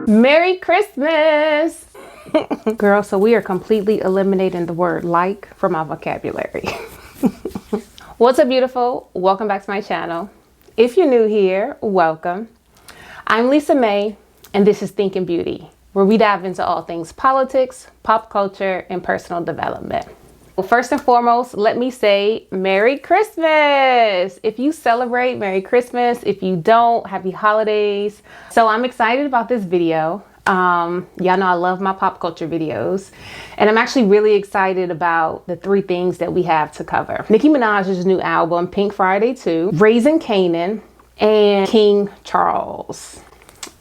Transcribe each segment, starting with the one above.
Merry Christmas! Girl, so we are completely eliminating the word like from our vocabulary. What's up, beautiful? Welcome back to my channel. If you're new here, welcome. I'm Lisa May, and this is Thinking Beauty, where we dive into all things politics, pop culture, and personal development. Well, first and foremost, let me say Merry Christmas. If you celebrate, Merry Christmas. If you don't, Happy Holidays. So I'm excited about this video. Y'all know I love my pop culture videos, and I'm actually really excited about the three things that we have to cover. Nicki Minaj's new album, Pink Friday 2, Raising Kanan, and King Charles.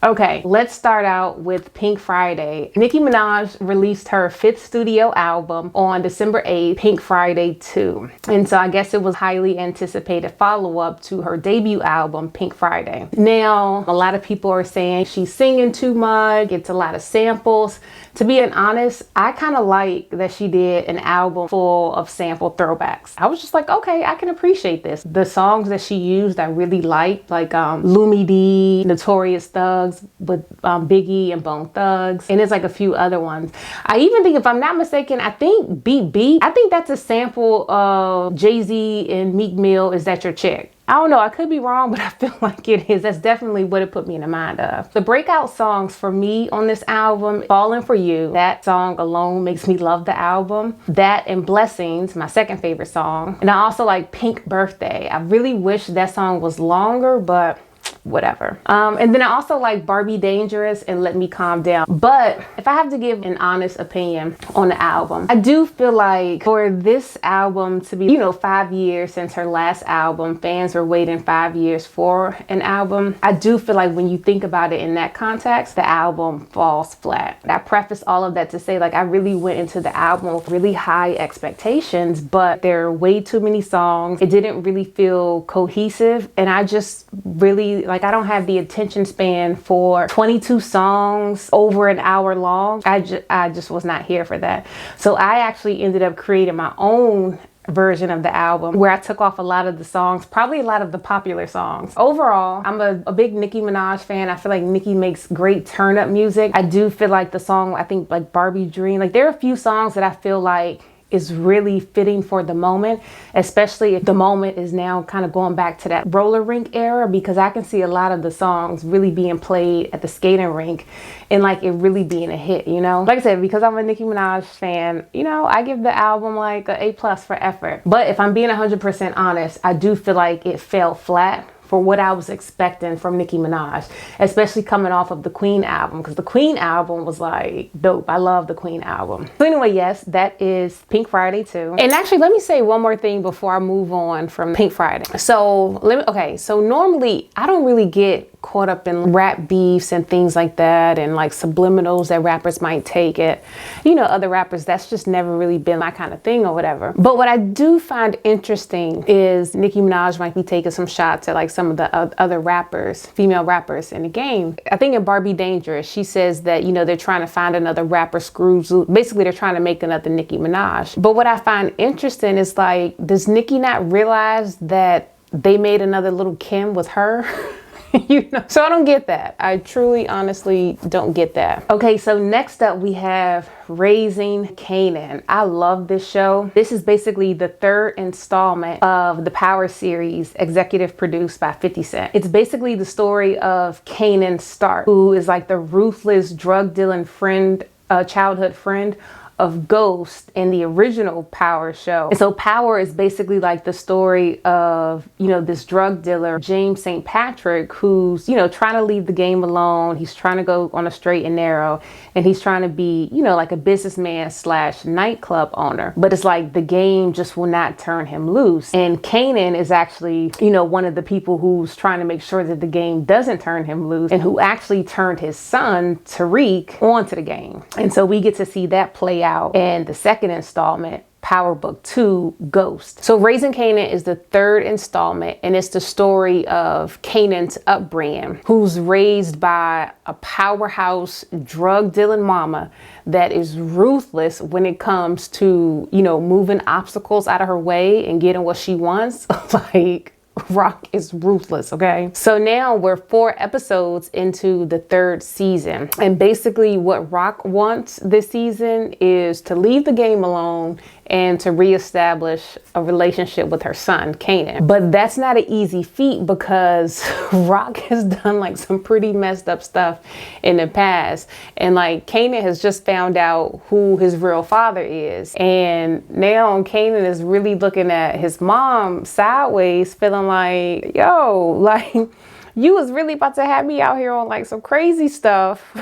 Okay, let's start out with Pink Friday. Nicki Minaj released her 5th studio album on December 8th, Pink Friday 2. And so I guess it was highly anticipated follow-up to her debut album, Pink Friday. Now, a lot of people are saying she's singing too much, it's a lot of samples. To be honest, I kind of like that she did an album full of sample throwbacks. I was just like, okay, I can appreciate this. The songs that she used I really liked, like Lumi D, Notorious Thugs, with Biggie and Bone Thugs, and there's like a few other ones. I even think, if I'm not mistaken, I think Beat Beat, I think that's a sample of Jay-Z and Meek Mill, Is That Your Chick? I don't know, I could be wrong, but I feel like it is. That's definitely what it put me in the mind of. The breakout songs for me on this album, Falling For You, that song alone makes me love the album. That and Blessings, my second favorite song. And I also like Pink Birthday. I really wish that song was longer, but whatever. And then I also like Barbie Dangerous and Let Me Calm Down. But if I have to give an honest opinion on the album, I do feel like for this album to be, 5 years since her last album, fans were waiting 5 years for an album. I do feel like when you think about it in that context, the album falls flat. I preface all of that to say, like, I really went into the album with really high expectations, but there are way too many songs. It didn't really feel cohesive, and I just really, I don't have the attention span for 22 songs over an hour long. I just was not here for that. So I actually ended up creating my own version of the album where I took off a lot of the songs, probably a lot of the popular songs. Overall, I'm a big Nicki Minaj fan. I feel like Nicki makes great turn up music. I do feel like the song, I think like Barbie Dream, like there are a few songs that I feel like is really fitting for the moment, especially if the moment is now kind of going back to that roller rink era, because I can see a lot of the songs really being played at the skating rink and like it really being a hit, Like I said, because I'm a Nicki Minaj fan, I give the album like an A+ for effort. But if I'm being 100% honest, I do feel like it fell flat for what I was expecting from Nicki Minaj, especially coming off of the Queen album, because the Queen album was like dope. I love the Queen album. So anyway, yes, that is Pink Friday 2. And actually, let me say one more thing before I move on from Pink Friday. So normally I don't really get caught up in rap beefs and things like that, and like subliminals that rappers might take it. Other rappers, that's just never really been my kind of thing or whatever. But what I do find interesting is Nicki Minaj might be taking some shots at like some of the other rappers, female rappers in the game. I think in Barbie Dangerous, she says that, they're trying to find another rapper screws. Basically, they're trying to make another Nicki Minaj. But what I find interesting is like, does Nicki not realize that they made another little Kim with her? So I don't get that. I truly, honestly don't get that. Okay, so next up we have Raising Kanan. I love this show. This is basically the 3rd installment of the Power series, executive produced by 50 Cent. It's basically the story of Kanan Stark, who is like the ruthless drug dealing friend, childhood friend of Ghost in the original Power show. And so Power is basically like the story of, this drug dealer, James St. Patrick, who's, trying to leave the game alone. He's trying to go on a straight and narrow, and he's trying to be, like a businessman / nightclub owner. But it's like the game just will not turn him loose. And Kanan is actually, one of the people who's trying to make sure that the game doesn't turn him loose, and who actually turned his son, Tariq, onto the game. And so we get to see that play out in the 2nd installment, Power Book 2, Ghost. So Raising Kanan is the 3rd installment, and it's the story of Kanan's upbringing, who's raised by a powerhouse drug dealing mama that is ruthless when it comes to, moving obstacles out of her way and getting what she wants. Rock is ruthless, okay? So now we're 4 episodes into the 3rd season. And basically what Rock wants this season is to leave the game alone and to reestablish a relationship with her son, Kanan. But that's not an easy feat because Rock has done like some pretty messed up stuff in the past. And like Kanan has just found out who his real father is. And now Kanan is really looking at his mom sideways, feeling like, yo, like you was really about to have me out here on like some crazy stuff.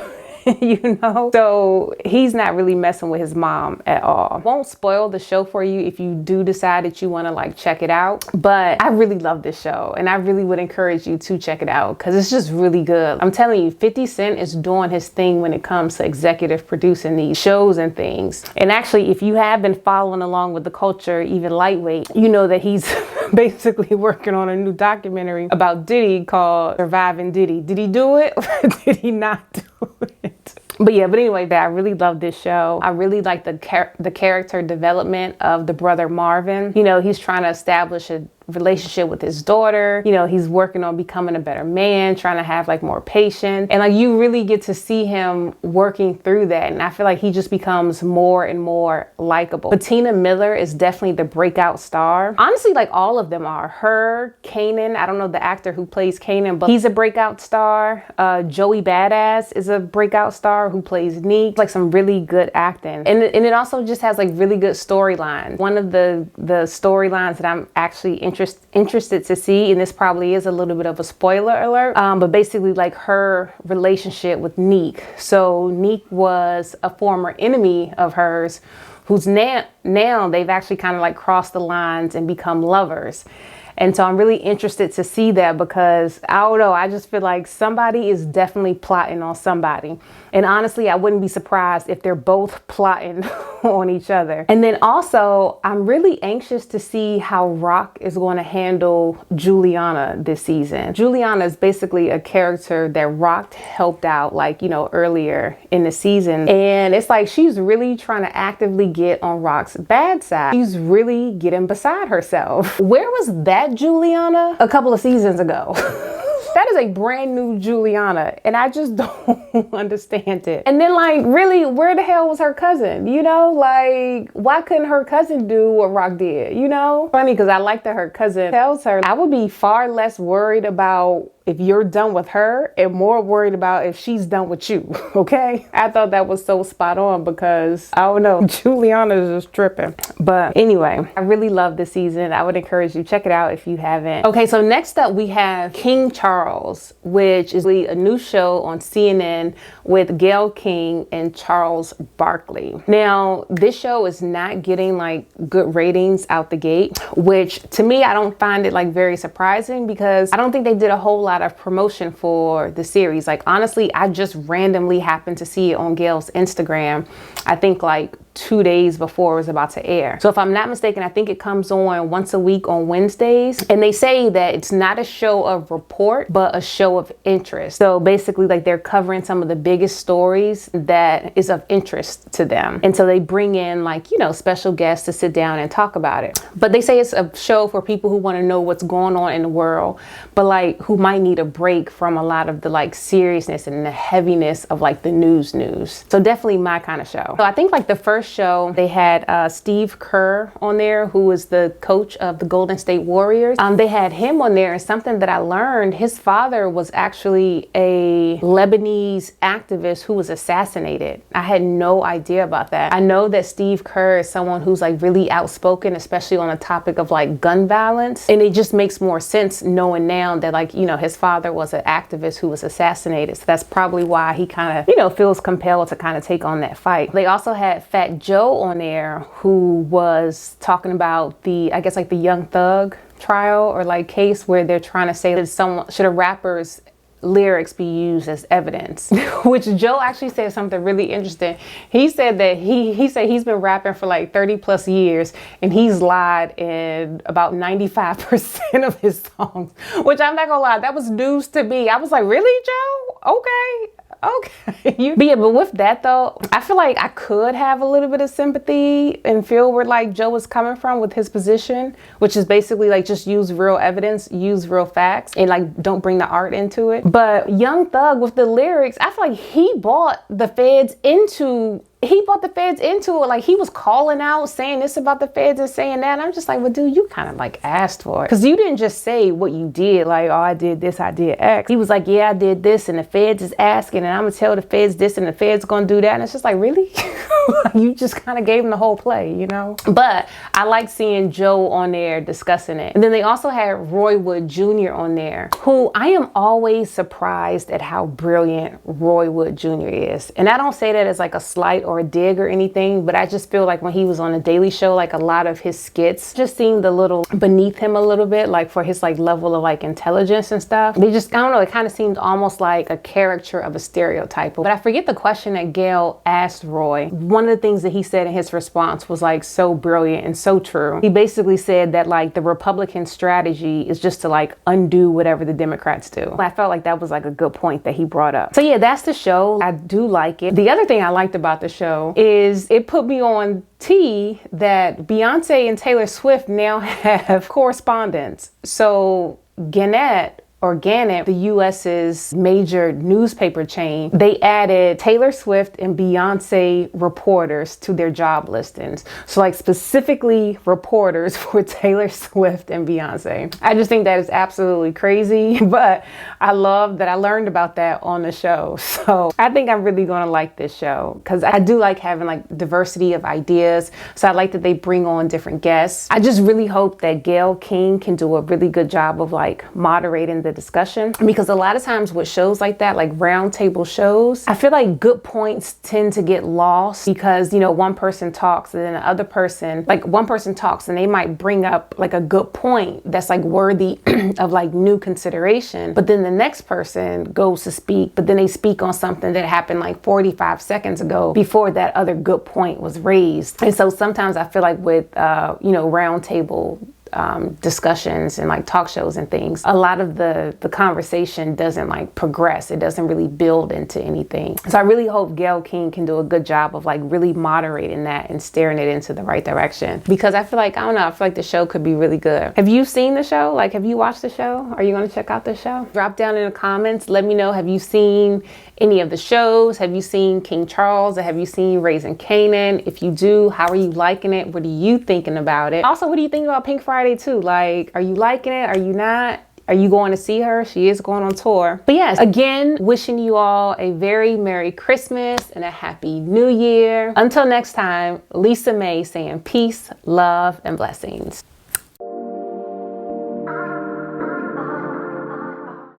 You know, so he's not really messing with his mom at all. Won't spoil the show for you if you do decide that you want to like check it out, but I really love this show and I really would encourage you to check it out because it's just really good. I'm telling you, 50 Cent is doing his thing when it comes to executive producing these shows and things. And actually, if you have been following along with the culture, even lightweight, you know that he's basically working on a new documentary about Diddy called Surviving Diddy. Did he do it or did he not do it? But anyway, I really love this show. I really like the character development of the brother Marvin. You know, he's trying to establish a relationship with his daughter. You know, he's working on becoming a better man, trying to have like more patience. And like you really get to see him working through that. And I feel like he just becomes more and more likable. Patina Miller is definitely the breakout star. Honestly, like all of them are. Her, Kanan, I don't know the actor who plays Kanan, but he's a breakout star. Joey Badass is a breakout star who plays Neek. Like some really good acting. And it also just has like really good storylines. One of the storylines that I'm actually interested to see, and this probably is a little bit of a spoiler alert, but basically like her relationship with Neek. So Neek was a former enemy of hers who's now they've actually kind of like crossed the lines and become lovers. And so I'm really interested to see that because I don't know, I just feel like somebody is definitely plotting on somebody. And honestly, I wouldn't be surprised if they're both plotting on each other. And then also, I'm really anxious to see how Rock is going to handle Juliana this season. Juliana is basically a character that Rock helped out like, you know, earlier in the season. And it's like she's really trying to actively get on Rock's bad side. She's really getting beside herself. Where was that Juliana a couple of seasons ago? That is a brand new Juliana, and I just don't understand it. And then like, really, where the hell was her cousin? You know, like, why couldn't her cousin do what Rock did? You know, funny because I like that her cousin tells her, I would be far less worried about if you're done with her and more worried about if she's done with you, okay? I thought that was so spot on because, I don't know, Juliana is just tripping. But anyway, I really love this season. I would encourage you, check it out if you haven't. Okay, so next up we have King Charles, which is a new show on CNN with Gayle King and Charles Barkley. Now, this show is not getting like good ratings out the gate, which to me, I don't find it like very surprising because I don't think they did a whole lot of promotion for the series. Like honestly, I just randomly happened to see it on Gayle's Instagram, I think like 2 days before it was about to air. So if I'm not mistaken, I think it comes on once a week on Wednesdays. And they say that it's not a show of report, but a show of interest. So basically like they're covering some of the biggest stories that is of interest to them. And so they bring in like, you know, special guests to sit down and talk about it. But they say it's a show for people who want to know what's going on in the world, but like who might need a break from a lot of the like seriousness and the heaviness of like the news. So definitely my kind of show. So I think like the first show, they had Steve Kerr on there, who was the coach of the Golden State Warriors. They had him on there, and something that I learned, his father was actually a Lebanese activist who was assassinated. I had no idea about that. I know that Steve Kerr is someone who's like really outspoken, especially on the topic of like gun violence. And it just makes more sense knowing now that like, you know, his father was an activist who was assassinated. So that's probably why he kind of, you know, feels compelled to kind of take on that fight. They also had Fat Joe on there, who was talking about the, I guess like the Young Thug trial or like case where they're trying to say that should a rapper's lyrics be used as evidence, which Joe actually said something really interesting. He said that he said he's been rapping for like 30 plus years and he's lied in about 95% of his songs, which I'm not gonna lie, that was news to me. I was like, really, Joe? Okay. Okay. But yeah, but with that though, I feel like I could have a little bit of sympathy and feel where like Joe was coming from with his position, which is basically like just use real evidence, use real facts, and like don't bring the art into it. But Young Thug with the lyrics, I feel like he brought the feds into it. Like he was calling out, saying this about the feds and saying that. And I'm just like, well, dude, you kind of like asked for it. Cause you didn't just say what you did. Like, oh, I did this, I did X. He was like, yeah, I did this. And the feds is asking and I'm gonna tell the feds this and the feds gonna do that. And it's just like, really? You just kind of gave him the whole play, you know? But I like seeing Joe on there discussing it. And then they also had Roy Wood Jr. on there, who I am always surprised at how brilliant Roy Wood Jr. is. And I don't say that as like a slight or a dig or anything, but I just feel like when he was on the Daily Show, like a lot of his skits just seemed a little beneath him a little bit, like for his like level of like intelligence and stuff. They just, I don't know, it kind of seemed almost like a caricature of a stereotype. But I forget the question that Gayle asked Roy. One of the things that he said in his response was like so brilliant and so true. He basically said that like the Republican strategy is just to like undo whatever the Democrats do. I felt like that was like a good point that he brought up. So yeah, that's the show. I do like it. The other thing I liked about the show is it put me on T that Beyonce and Taylor Swift now have correspondence. So Gannett, the US's major newspaper chain, they added Taylor Swift and Beyonce reporters to their job listings. So like specifically reporters for Taylor Swift and Beyonce. I just think that is absolutely crazy, but I love that I learned about that on the show. So I think I'm really gonna like this show because I do like having like diversity of ideas. So I like that they bring on different guests. I just really hope that Gayle King can do a really good job of like moderating the discussion, because a lot of times with shows like that, like round table shows, I feel like good points tend to get lost because, you know, one person talks and then the other person, like one person talks and they might bring up like a good point that's like worthy of like new consideration, but then the next person goes to speak, but then they speak on something that happened like 45 seconds ago before that other good point was raised. And so sometimes I feel like with you know, round table discussions and like talk shows and things, a lot of the conversation doesn't like progress. It doesn't really build into anything. So I really hope Gayle King can do a good job of like really moderating that and steering it into the right direction, because I feel like, I don't know, I feel like the show could be really good. Have you seen the show? Like, have you watched the show? Are you going to check out the show? Drop down in the comments. Let me know, have you seen any of the shows? Have you seen King Charles? Or have you seen Raising Kanan? If you do, how are you liking it? What are you thinking about it? Also, what do you think about Pink Friday too? Like, are you liking it? Are you not? Are you going to see her? She is going on tour. But yes, again, wishing you all a very Merry Christmas and a Happy New Year. Until next time, Lisa May saying peace, love, and blessings.